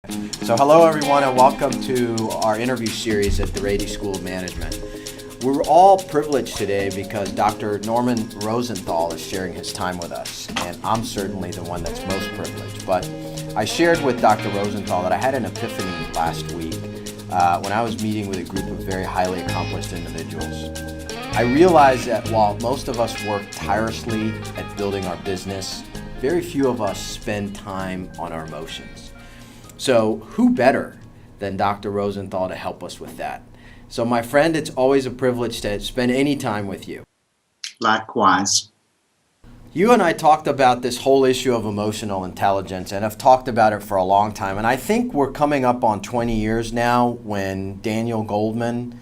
So hello everyone and welcome to our interview series at the Rady School of Management. We're all privileged today because Dr. Norman Rosenthal is sharing his time with us, and I'm certainly the one that's most privileged. But I shared with Dr. Rosenthal that I had an epiphany last week when I was meeting with a group of very highly accomplished individuals. I realized that while most of us work tirelessly at building our business, very few of us spend time on our emotions. So who better than Dr. Rosenthal to help us with that? So my friend, it's always a privilege to spend any time with you. Likewise. You and I talked about this whole issue of emotional intelligence and have talked about it for a long time. And I think we're coming up on 20 years now when Daniel Goldman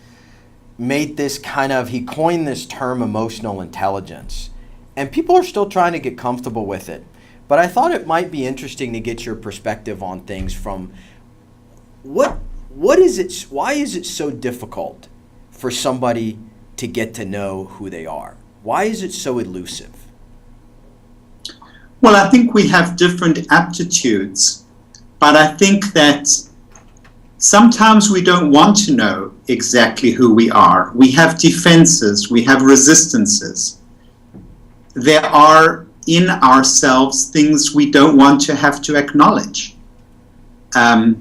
made this he coined this term emotional intelligence. And people are still trying to get comfortable with it. But I thought it might be interesting to get your perspective on things from why is it so difficult for somebody to get to know who they are? Why is it so elusive? Well, I think we have different aptitudes, but I think that sometimes we don't want to know exactly who we are. We have defenses, we have resistances. There are in ourselves things we don't want to have to acknowledge. I've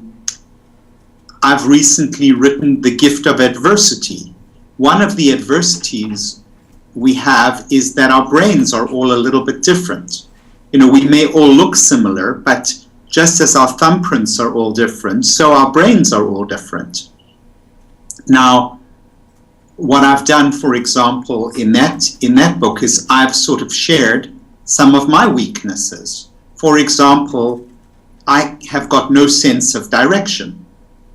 recently written The Gift of Adversity. One of the adversities we have is that our brains are all a little bit different. We may all look similar, but just as our thumbprints are all different, so our brains are all different. Now, what I've done, for example, in that book is I've sort of shared some of my weaknesses. For example, I have got no sense of direction.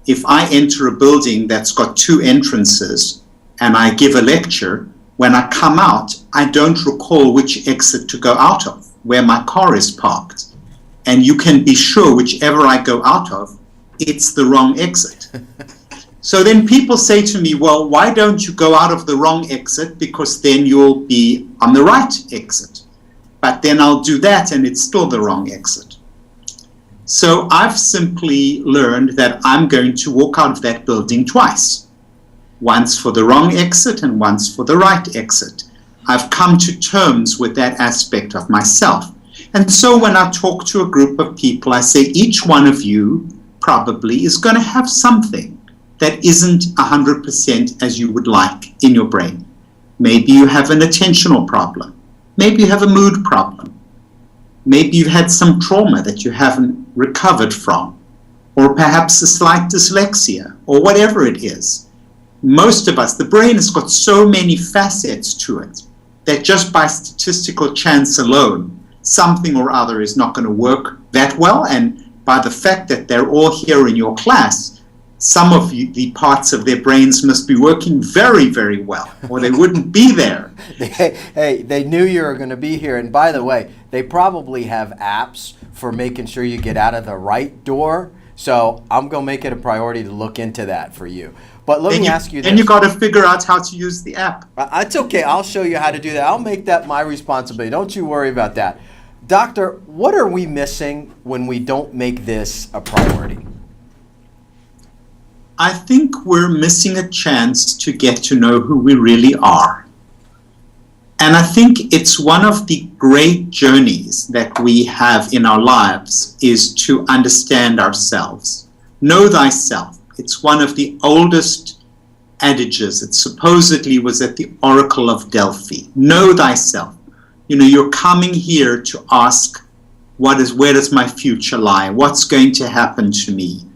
If I enter a building that's got two entrances and I give a lecture, when I come out, I don't recall which exit to go out of, where my car is parked. And you can be sure whichever I go out of, it's the wrong exit. So then people say to me, well, why don't you go out of the wrong exit? Because then you'll be on the right exit. But then I'll do that and it's still the wrong exit. So I've simply learned that I'm going to walk out of that building twice. Once for the wrong exit and once for the right exit. I've come to terms with that aspect of myself. And so when I talk to a group of people, I say each one of you probably is going to have something that isn't 100% as you would like in your brain. Maybe you have an attentional problem. Maybe you have a mood problem. Maybe you've had some trauma that you haven't recovered from, or perhaps a slight dyslexia, or whatever it is. Most of us, the brain has got so many facets to it that just by statistical chance alone, something or other is not going to work that well. And by the fact that they're all here in your class, some of the parts of their brains must be working very, very well, or they wouldn't be there. Hey, they knew you were going to be here. And by the way, they probably have apps for making sure you get out of the right door. So I'm going to make it a priority to look into that for you. But let me ask you this. And you got to figure out how to use the app. It's okay. I'll show you how to do that. I'll make that my responsibility. Don't you worry about that. Doctor, what are we missing when we don't make this a priority? I think we're missing a chance to get to know who we really are. And I think it's one of the great journeys that we have in our lives is to understand ourselves. Know thyself. It's one of the oldest adages. It supposedly was at the Oracle of Delphi. Know thyself. You're coming here to ask, where does my future lie? What's going to happen to me?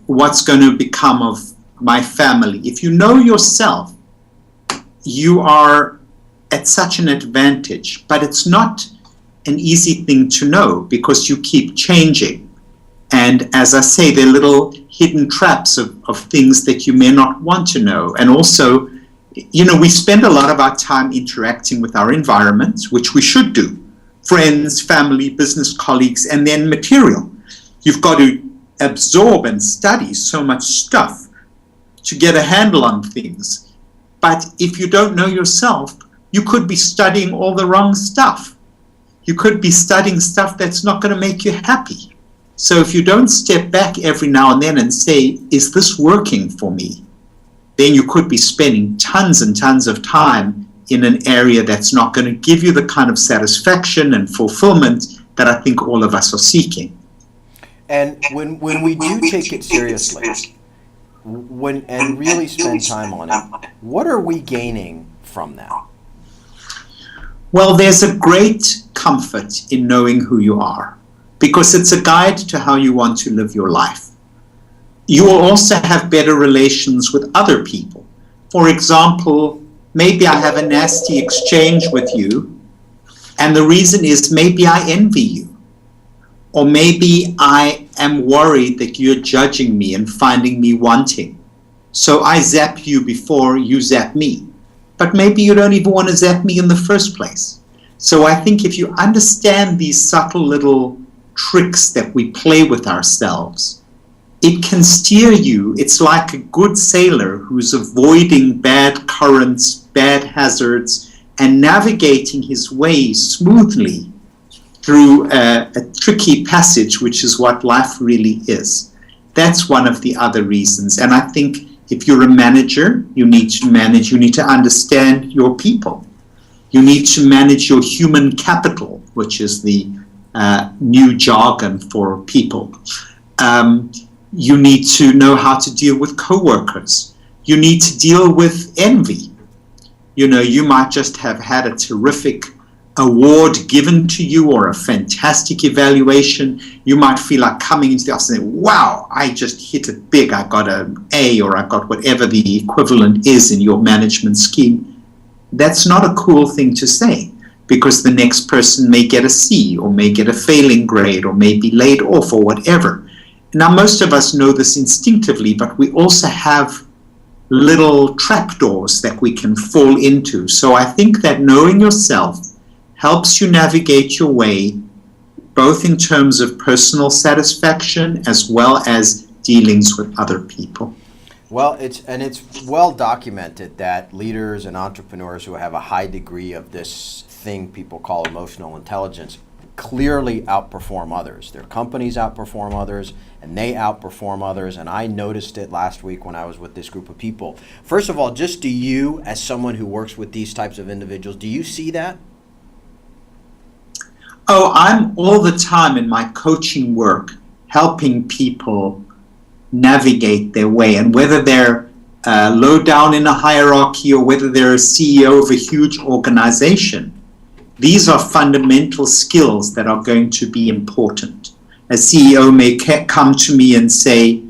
What's going to become of my family? If you know yourself, you are at such an advantage, but it's not an easy thing to know because you keep changing. And as I say, there are little hidden traps of things that you may not want to know. And also, we spend a lot of our time interacting with our environment, which we should do. Friends, family, business colleagues, and then material. You've got to absorb and study so much stuff to get a handle on things. But if you don't know yourself, you could be studying all the wrong stuff. You could be studying stuff that's not going to make you happy. So if you don't step back every now and then and say, is this working for me? Then you could be spending tons and tons of time in an area that's not going to give you the kind of satisfaction and fulfillment that I think all of us are seeking. And when we do take it seriously, and really spend time on it, what are we gaining from that? Well, there's a great comfort in knowing who you are, because it's a guide to how you want to live your life. You will also have better relations with other people. For example, maybe I have a nasty exchange with you, and the reason is maybe I envy you. Or maybe I am worried that you're judging me and finding me wanting. So I zap you before you zap me. But maybe you don't even want to zap me in the first place. So I think if you understand these subtle little tricks that we play with ourselves, it can steer you. It's like a good sailor who's avoiding bad currents, bad hazards, and navigating his way smoothly through a tricky passage, which is what life really is. That's one of the other reasons. And I think if you're a manager, you need to manage, you need to understand your people. You need to manage your human capital, which is the new jargon for people. You need to know how to deal with coworkers. You need to deal with envy. You know, you might just have had a terrific award given to you or a fantastic evaluation. You might feel like coming into the office and say, wow, I just hit it big. I got an A, or I got whatever the equivalent is in your management scheme. That's not a cool thing to say, because the next person may get a C or may get a failing grade or may be laid off or whatever. Now, most of us know this instinctively, but we also have little trapdoors that we can fall into. So I think that knowing yourself helps you navigate your way, both in terms of personal satisfaction as well as dealings with other people. Well, it's well documented that leaders and entrepreneurs who have a high degree of this thing people call emotional intelligence clearly outperform others. Their companies outperform others, and they outperform others, and I noticed it last week when I was with this group of people. First of all, just do you, as someone who works with these types of individuals, do you see that? Oh, I'm all the time in my coaching work helping people navigate their way, and whether they're low down in a hierarchy or whether they're a CEO of a huge organization, these are fundamental skills that are going to be important. A CEO may come to me and say,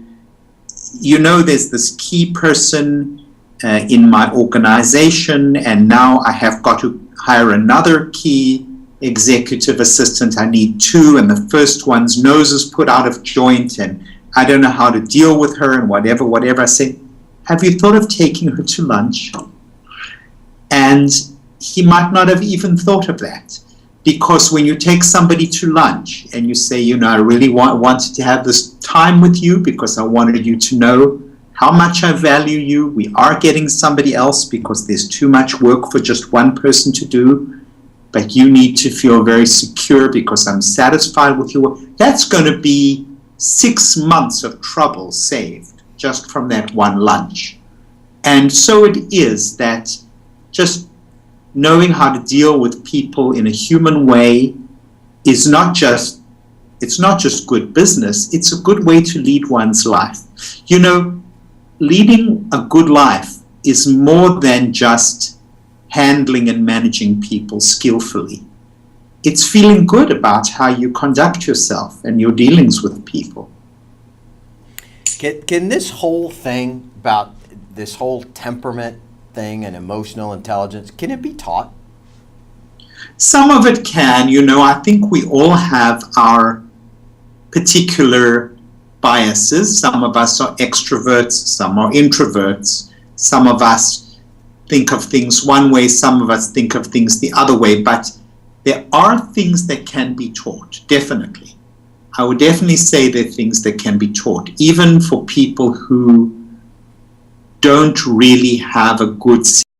you know, there's this key person in my organization, and now I have got to hire another key executive assistant. I need two, and the first one's nose is put out of joint, and I don't know how to deal with her, and whatever. I say, have you thought of taking her to lunch? And he might not have even thought of that, because when you take somebody to lunch and you say, you know, I really wanted to have this time with you because I wanted you to know how much I value you. We are getting somebody else because there's too much work for just one person to do, but you need to feel very secure because I'm satisfied with you. That's going to be 6 months of trouble saved just from that one lunch. And so it is that just knowing how to deal with people in a human way is it's not just good business, it's a good way to lead one's life. You know, leading a good life is more than just handling and managing people skillfully. It's feeling good about how you conduct yourself and your dealings with people. Can this whole thing about this whole temperament thing and emotional intelligence, can it be taught? Some of it can. You know, I think we all have our particular biases. Some of us are extroverts, some are introverts. Some of us think of things one way, some of us think of things the other way, but there are things that can be taught, definitely. I would definitely say there are things that can be taught, even for people who don't really have a good